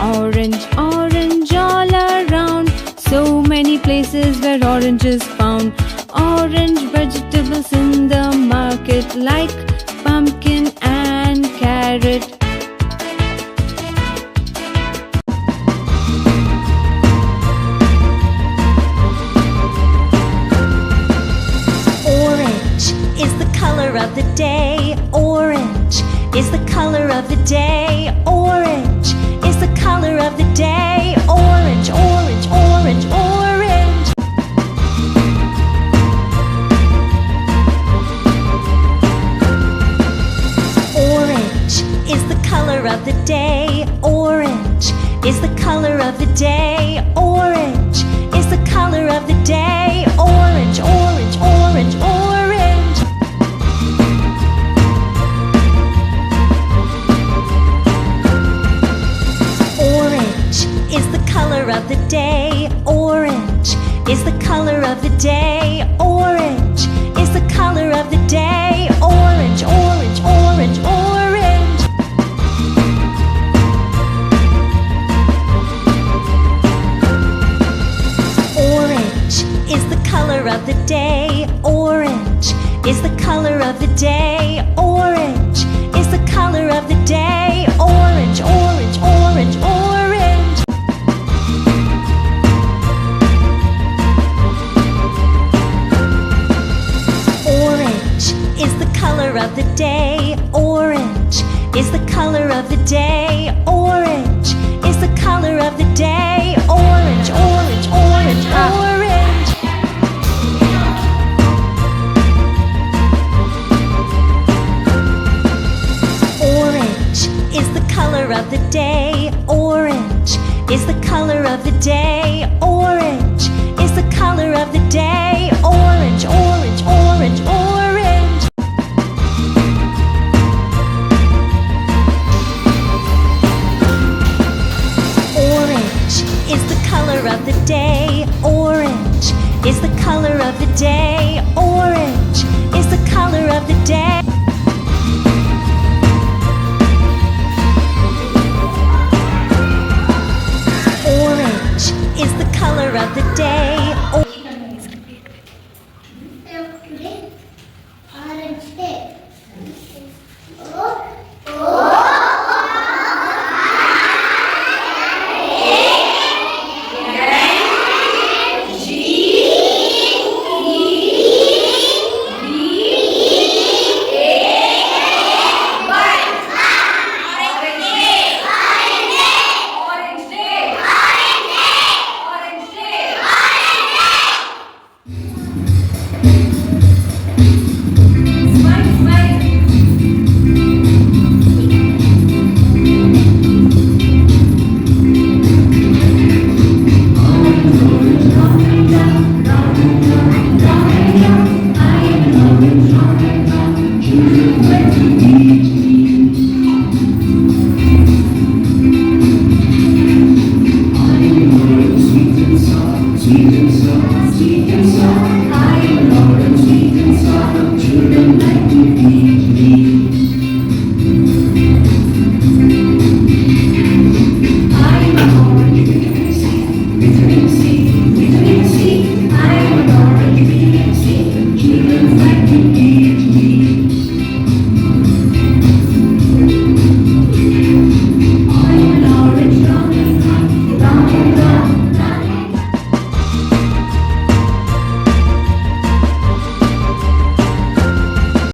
Orange, orange all around. So many places where orange is found. Orange vegetables in the market like pumpkin and carrot. Orange is the color of the day. Orange is the color of the day. Orange is the color of the day. Orange, orange, orange, orange. Orange is the color of the day. Orange is the color of the day. Orange is the color of the day. Orange, orange, orange, orange. Orange is the color of the day. Orange is the color of the day. Orange is the color of the day. Orange, orange, orange, orange. Orange is the color of the day. Orange is the color of the day. Orange is the color of the day. Orange, orange, orange, orange. Orange is the color of the day. Orange is the color of the day. Orange is the color of the day. Orange, orange, orange, orange. Orange is the color of the day. Orange is the color of the day. Orange is the color of the day. Orange, orange, orange, orange. Orange is the color of the day. Orange is the color of the day. Orange is the color of the day. Orange is the color of the day.